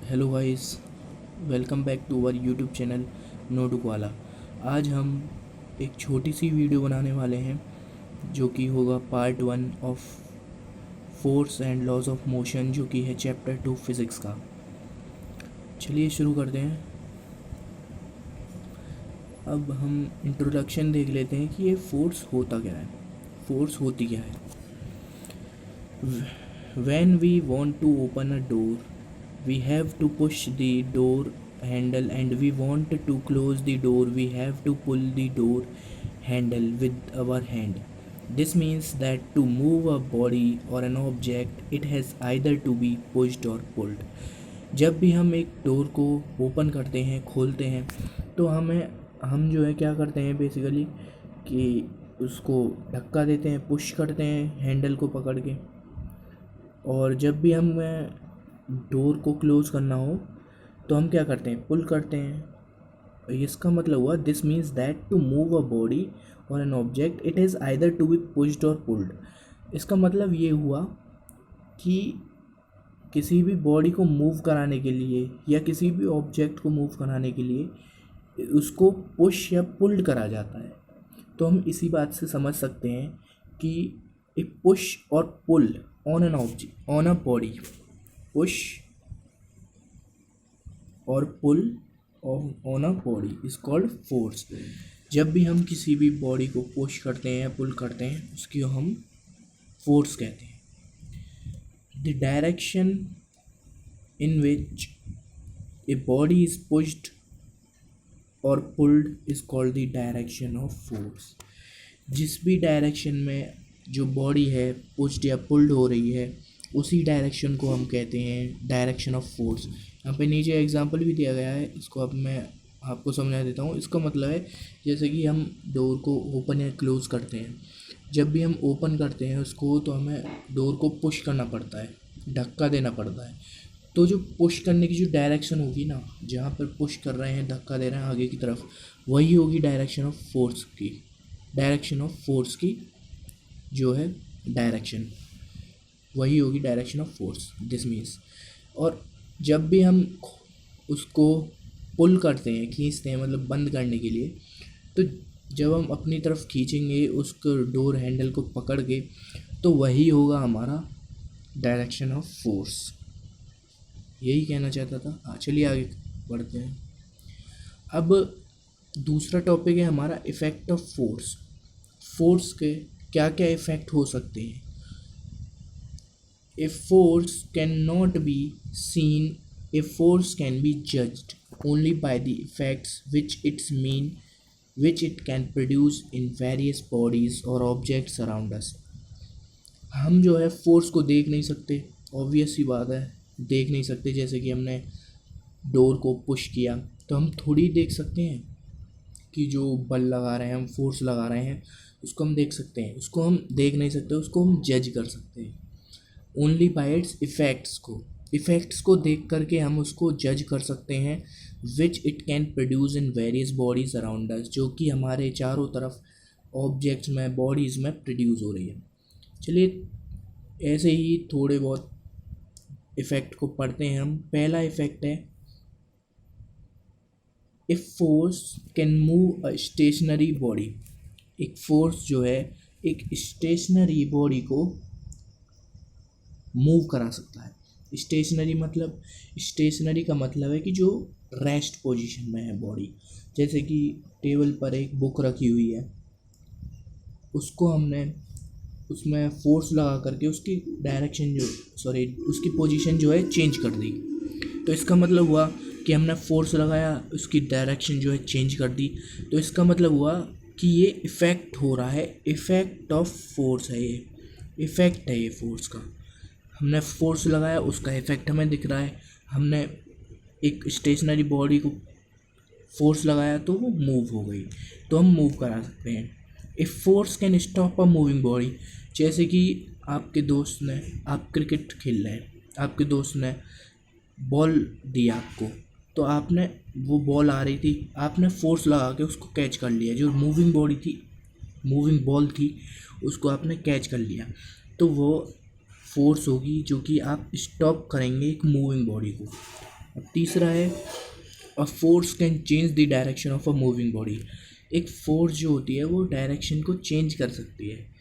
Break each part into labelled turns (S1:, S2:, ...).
S1: Hello guys, welcome back to our YouTube channel notebook वाला। आज हम एक छोटी सी वीडियो बनाने वाले हैं जो कि होगा part 1 of force and laws of motion, जो कि है चैप्टर 2 फिज़िक्स का। चलिए शुरू करते हैं। अब हम इंट्रोडक्शन देख लेते हैं कि ये फोर्स होता क्या है, फोर्स होती क्या है। When we want to open a door, we have to push the door handle, and we want to close the door, we have to pull the door handle with our hand. This means that to move a body or an object, it has either to be pushed or pulled. जब भी हम एक door को open करते हैं, खोलते हैं, तो हम जो है क्या करते हैं बेसिकली कि उसको धक्का देते हैं, पुश करते हैं हैंडल को पकड़ के। और जब भी हमें डोर को क्लोज़ करना हो तो हम क्या करते हैं, पुल करते हैं। इसका मतलब हुआ this means that to move a body or an object it is either to be pushed or pulled. इसका मतलब ये हुआ कि किसी भी बॉडी को मूव कराने के लिए या किसी भी ऑब्जेक्ट को मूव कराने के लिए उसको पुश या पुल्ड करा जाता है। तो हम इसी बात से समझ सकते हैं कि एक push or pull on an object, on a body, push or pull on a body is called force. जब भी हम किसी भी बॉडी को पुश करते हैं या पुल करते हैं उसकी हम फोर्स कहते हैं। The direction in which a body is pushed or pulled is called the direction of force. जिस भी डायरेक्शन में जो बॉडी है पुश्ड या पुल्ड हो रही है उसी डायरेक्शन को हम कहते हैं डायरेक्शन ऑफ फोर्स। यहाँ पे नीचे एग्जांपल भी दिया गया है, इसको अब मैं आपको समझा देता हूँ। इसका मतलब है जैसे कि हम डोर को ओपन या क्लोज़ करते हैं, जब भी हम ओपन करते हैं उसको तो हमें डोर को पुश करना पड़ता है, धक्का देना पड़ता है। तो जो पुश करने की जो डायरेक्शन होगी ना, जहाँ पर पुश कर रहे हैं, धक्का दे रहे हैं आगे की तरफ, वही होगी डायरेक्शन ऑफ फोर्स की। डायरेक्शन ऑफ फोर्स की जो है डायरेक्शन वही होगी direction of force, this means. और जब भी हम उसको पुल करते हैं, खींचते हैं, मतलब बंद करने के लिए, तो जब हम अपनी तरफ खींचेंगे उसको डोर हैंडल को पकड़ के, तो वही होगा हमारा डायरेक्शन ऑफ फोर्स। यही कहना चाहता था। चलिए आगे बढ़ते हैं। अब दूसरा टॉपिक है हमारा इफ़ेक्ट ऑफ फोर्स। फोर्स के क्या क्या इफ़ेक्ट हो सकते हैं। A force cannot be seen, a force can be judged only by the effects which it can produce in various bodies or objects around us. हम जो है फोर्स को देख नहीं सकते, ऑब्वियस सी बात है, देख नहीं सकते। जैसे कि हमने डोर को पुश किया तो हम थोड़ी देख सकते हैं कि जो बल लगा रहे हैं, हम फोर्स लगा रहे हैं, उसको हम देख सकते हैं। उसको हम देख नहीं सकते, उसको हम जज कर सकते हैं ओनली बाय इट्स इफ़ेक्ट्स को देख करके हम उसको जज कर सकते हैं। Which it can produce in various bodies around us, जो कि हमारे चारों तरफ ऑब्जेक्ट्स में, बॉडीज़ में प्रोड्यूस हो रही है। चलिए ऐसे ही थोड़े बहुत इफ़ेक्ट को पढ़ते हैं हम। पहला इफ़ेक्ट है if force can move a stationary body. एक फोर्स जो है एक स्टेशनरी बॉडी को मूव करा सकता है। स्टेशनरी का मतलब है कि जो रेस्ट पोजीशन में है बॉडी। जैसे कि टेबल पर एक बुक रखी हुई है, उसको हमने उसमें फोर्स लगा करके उसकी डायरेक्शन उसकी पोजीशन जो है चेंज कर दी। तो इसका मतलब हुआ कि हमने फोर्स लगाया, उसकी डायरेक्शन जो है चेंज कर दी। तो इसका मतलब हुआ कि ये इफ़ेक्ट हो रहा है, इफ़ेक्ट ऑफ फोर्स है, ये इफ़ेक्ट है ये फोर्स का। हमने फोर्स लगाया, उसका इफ़ेक्ट हमें दिख रहा है। हमने एक स्टेशनरी बॉडी को फोर्स लगाया तो वो मूव हो गई, तो हम मूव करा सकते हैं। If force can stop a moving body, जैसे कि आपके दोस्त ने, आप क्रिकेट खेल रहे हैं, आपके दोस्त ने बॉल दी आपको, तो आपने, वो बॉल आ रही थी, आपने फोर्स लगा के उसको कैच कर लिया। जो मूविंग बॉडी थी, मूविंग बॉल थी, उसको आपने कैच कर लिया, तो वो फोर्स होगी जो कि आप स्टॉप करेंगे एक मूविंग बॉडी को। अब तीसरा है a force can change the direction of a moving body. एक फोर्स जो होती है वो डायरेक्शन को चेंज कर सकती है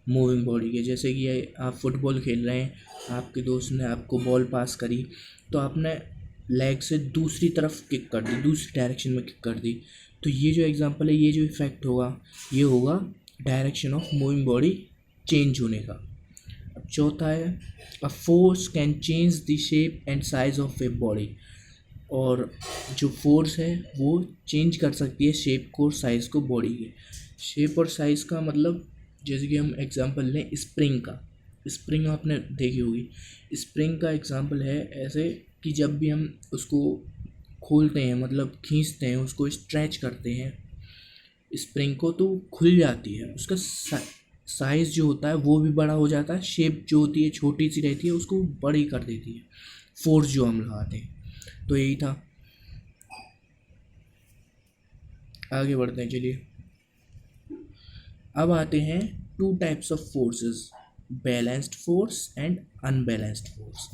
S1: मूविंग बॉडी के। जैसे कि आप फुटबॉल खेल रहे हैं, आपके दोस्त ने आपको बॉल पास करी, तो आपने लेग से दूसरी तरफ किक कर दी, दूसरी डायरेक्शन में किक कर दी, तो ये जो एग्जांपल है, ये जो इफेक्ट होगा, ये होगा direction of moving body change होने का। अब चौथा है a force can change the shape and size of a body. और जो फोर्स है वो चेंज कर सकती है शेप को और साइज़ को बॉडी के। शेप और साइज़ का मतलब, जैसे कि हम एग्जांपल लें स्प्रिंग का। स्प्रिंग आपने देखी होगी। स्प्रिंग का एग्जांपल है ऐसे कि जब भी हम उसको खोलते हैं, मतलब खींचते हैं, उसको स्ट्रेच करते हैं स्प्रिंग को, तो खुल जाती है। उसका साइज़ जो होता है वो भी बड़ा हो जाता है, शेप जो होती है छोटी सी रहती है उसको बड़ी कर देती है फोर्स जो हम लगाते हैं। तो यही था, आगे बढ़ते हैं चलिए। अब आते हैं two types of forces, balanced force and unbalanced force,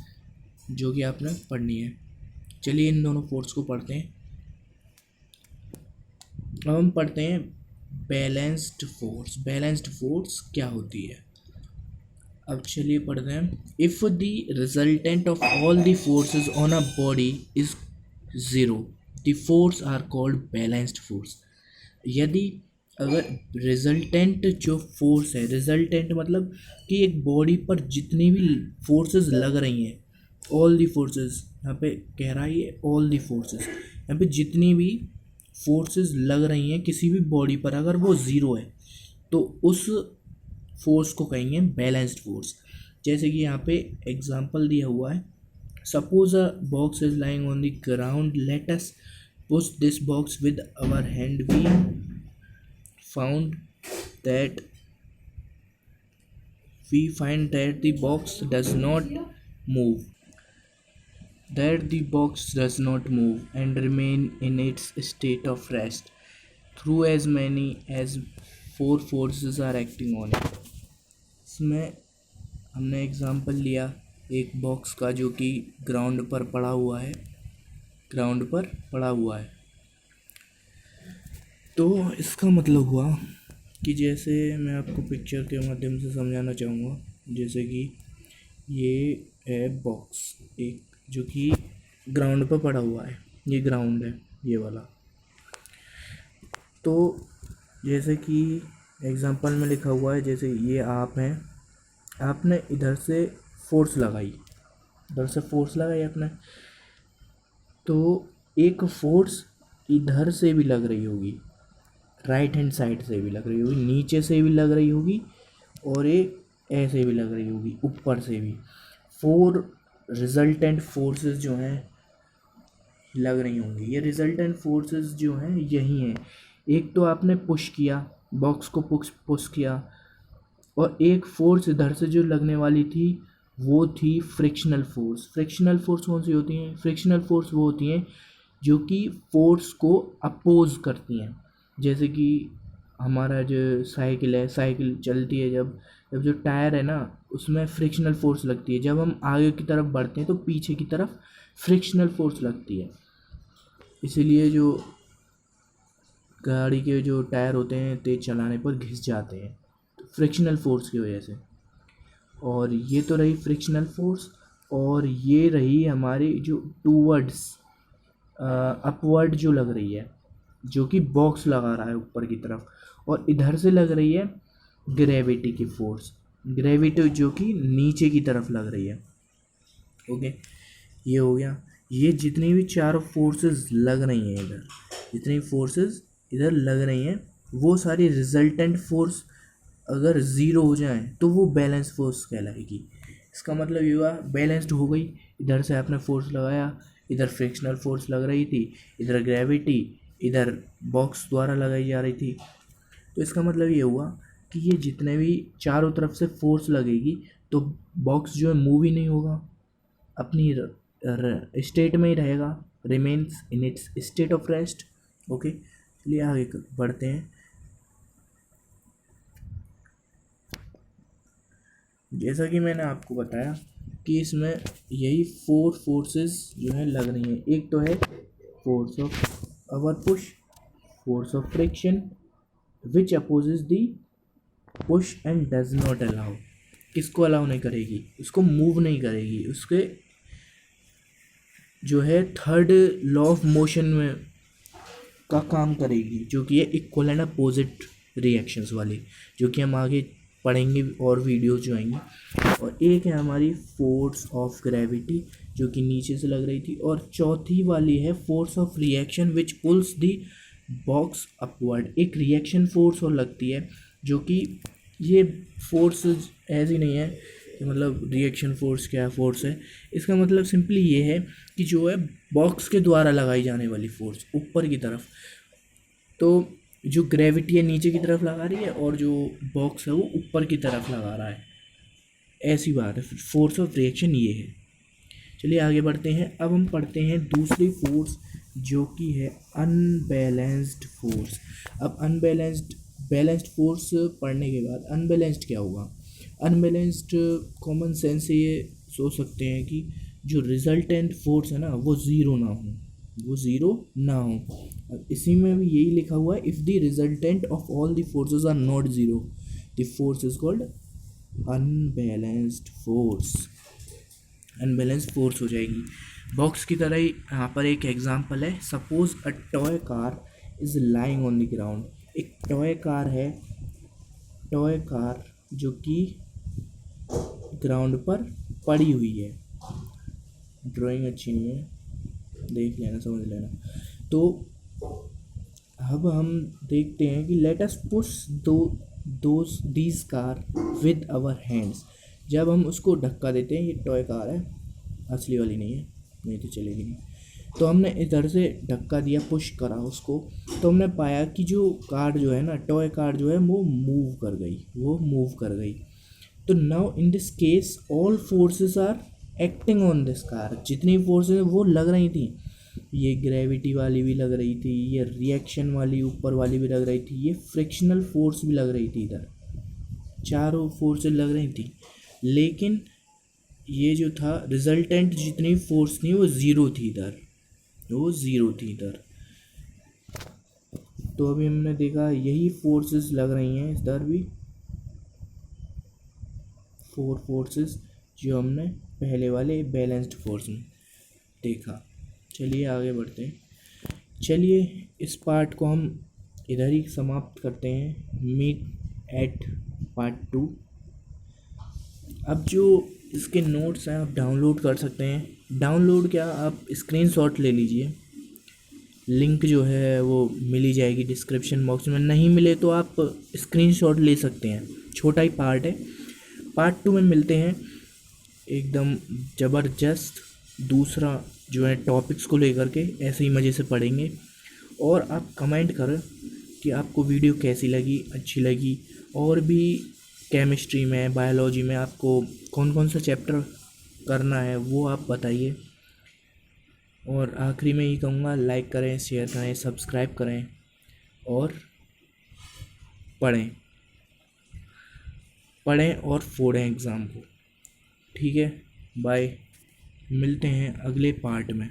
S1: जो कि आपने पढ़नी है। चलिए इन दोनों फोर्स को पढ़ते हैं। अब हम पढ़ते हैं बैलेंस्ड फोर्स। बैलेंस्ड फोर्स क्या होती है, अब चलिए पढ़ते हैं। If the resultant of all the forces on a body is zero, the force are called balanced force. यदि अगर रिजल्टेंट जो फोर्स है, रिजल्टेंट मतलब कि एक बॉडी पर जितनी भी फोर्सेस लग रही हैं, ऑल दी फोर्सेस, यहाँ पे कह रहा है ये ऑल दी फोर्सेस, यहाँ पे जितनी भी फोर्सेस लग रही हैं किसी भी बॉडी पर, अगर वो ज़ीरो है तो उस फोर्स को कहेंगे बैलेंस्ड फोर्स। जैसे कि यहाँ पे एग्जांपल दिया हुआ है, suppose a box is lying on the ground, let us push this box with our hand. We found that we find that the box does not move, and remain in its state of rest through as many as four forces are acting on it। इसमें हमने example लिया एक box का जो कि ground पर पड़ा हुआ है। तो इसका मतलब हुआ कि जैसे मैं आपको पिक्चर के माध्यम से समझाना चाहूँगा, जैसे कि ये है बॉक्स एक जो कि ग्राउंड पर पड़ा हुआ है, ये ग्राउंड है ये वाला। तो जैसे कि एग्जांपल में लिखा हुआ है, जैसे ये आप हैं, आपने इधर से फोर्स लगाई आपने, तो एक फोर्स इधर से भी लग रही होगी, राइट हैंड साइड से भी लग रही होगी, नीचे से भी लग रही होगी, और एक ऐसे भी लग रही होगी ऊपर से भी। फोर रिजल्टेंट फोर्सेस जो हैं लग रही होंगी। ये रिजल्टेंट फोर्सेस जो हैं यही हैं, एक तो आपने पुश किया, बॉक्स को पुश किया, और एक फोर्स इधर से जो लगने वाली थी वो थी फ्रिक्शनल फोर्स। फ्रिक्शनल फोर्स कौन सी होती हैं? फ्रिक्शनल फोर्स वो होती हैं जो कि फोर्स को अपोज करती हैं। जैसे कि हमारा जो साइकिल है, साइकिल चलती है, जब जो टायर है ना उसमें फ्रिक्शनल फोर्स लगती है, जब हम आगे की तरफ बढ़ते हैं तो पीछे की तरफ फ्रिक्शनल फोर्स लगती है। इसीलिए जो गाड़ी के जो टायर होते हैं तेज़ चलाने पर घिस जाते हैं, तो फ्रिक्शनल फोर्स की वजह से। और ये तो रही फ्रिक्शनल फोर्स, और ये रही हमारी जो टूवर्ड्स अपवर्ड जो लग रही है, जो कि बॉक्स लगा रहा है ऊपर की तरफ, और इधर से लग रही है ग्रेविटी की फोर्स, ग्रेविटी जो कि नीचे की तरफ लग रही है। ओके, ये हो गया। ये जितनी भी चारों फोर्सेस लग रही हैं इधर, जितनी फोर्सेस इधर लग रही हैं, वो सारी रिजल्टेंट फोर्स अगर ज़ीरो हो जाए तो वो बैलेंस फोर्स कहलाएगी। इसका मतलब ये हुआ बैलेंस्ड हो गई। इधर से आपने फोर्स लगाया, इधर फ्रिक्शनल फोर्स लग रही थी, इधर ग्रेविटी, इधर बॉक्स द्वारा लगाई जा रही थी। तो इसका मतलब ये हुआ कि ये जितने भी चारों तरफ से फोर्स लगेगी तो बॉक्स जो है मूव ही नहीं होगा, अपनी स्टेट में ही रहेगा, remains in its state of rest. Okay, चलिए आगे बढ़ते हैं। जैसा कि मैंने आपको बताया कि इसमें यही 4 फोर्सेस जो है लग रही हैं। एक तो है force of our push, force of friction which opposes the push and does not allow. किसको अलाउ नहीं करेगी? उसको मूव नहीं करेगी, उसके जो है थर्ड लॉ ऑफ मोशन में का काम करेगी, जो कि है इक्वल एंड अपोजिट रिएक्शंस वाली, जो कि हम आगे पढ़ेंगे और वीडियोस जो आएंगी। और एक है हमारी फोर्स ऑफ ग्रेविटी जो कि नीचे से लग रही थी, और चौथी वाली है force of reaction which pulls the box upward. एक रिएक्शन फोर्स और लगती है, जो कि ये फोर्स ऐसी नहीं है कि मतलब रिएक्शन फोर्स क्या फोर्स है, इसका मतलब सिंपली ये है कि जो है बॉक्स के द्वारा लगाई जाने वाली फोर्स ऊपर की तरफ, तो जो ग्रेविटी है नीचे की तरफ लगा रही है और जो बॉक्स है वो ऊपर की तरफ लगा रहा है, ऐसी बात है। फोर्स ऑफ रिएक्शन ये है। चलिए आगे बढ़ते हैं। अब हम पढ़ते हैं दूसरी फोर्स जो कि है अनबैलेंस्ड फोर्स। अब बैलेंस्ड फोर्स पढ़ने के बाद अनबैलेंस्ड क्या होगा? अनबैलेंस्ड कॉमन सेंस से ये सोच सकते हैं कि जो रिजल्टेंट फोर्स है ना वो ज़ीरो ना हो, वो ज़ीरो ना हो। अब इसी में भी यही लिखा हुआ है, if the resultant of all the forces are not zero the force is called unbalanced force. Unbalanced force हो जाएगी। बॉक्स की तरह ही यहाँ पर एक एग्जांपल है। Suppose a toy car is lying on the ground. एक टॉय कार है, टॉय कार जो कि ग्राउंड पर पड़ी हुई है। ड्राइंग अच्छी नहीं है, देख लेना, समझ लेना। तो अब हम देखते हैं कि let us push these car with our hands. जब हम उसको धक्का देते हैं, ये टॉय कार है, असली वाली नहीं है, नहीं तो चलेगी नहीं। तो हमने इधर से धक्का दिया, पुश करा उसको, तो हमने पाया कि जो कार जो है ना, टॉय कार जो है वो मूव कर गई। तो now in this case all forces are acting on this car. जितनी फोर्सेस वो लग रही थी, ये ग्रेविटी वाली भी लग रही थी, ये रिएक्शन वाली ऊपर वाली भी लग रही थी, ये फ्रिक्शनल फोर्स भी लग रही थी, इधर चारों फोर्सेस लग रही थी। लेकिन ये जो था रिजल्टेंट जितनी फोर्स थी वो ज़ीरो थी इधर, तो अभी हमने देखा यही फोर्सेस लग रही हैं इधर भी, 4 फोर्सेस जो हमने पहले वाले बैलेंस्ड फोर्स में देखा। चलिए आगे बढ़ते हैं। चलिए इस पार्ट को हम इधर ही समाप्त करते हैं। Meet at part 2। अब जो इसके नोट्स हैं आप डाउनलोड कर सकते हैं। डाउनलोड क्या, आप स्क्रीनशॉट ले लीजिए, लिंक जो है वो मिली जाएगी डिस्क्रिप्शन बॉक्स में। नहीं मिले तो आप स्क्रीनशॉट ले सकते हैं, छोटा ही पार्ट है। पार्ट 2 में मिलते हैं, एकदम ज़बरदस्त दूसरा जो है टॉपिक्स को लेकर के ऐसे ही मज़े से पढ़ेंगे। और आप कमेंट करें कि आपको वीडियो कैसी लगी, अच्छी लगी, और भी केमिस्ट्री में, बायोलॉजी में आपको कौन कौन सा चैप्टर करना है वो आप बताइए। और आखिरी में ये कहूँगा, लाइक करें, शेयर करें, सब्सक्राइब करें और पढ़ें और फोड़ें एग्ज़ाम को। ठीक है, बाय, मिलते हैं अगले पार्ट में।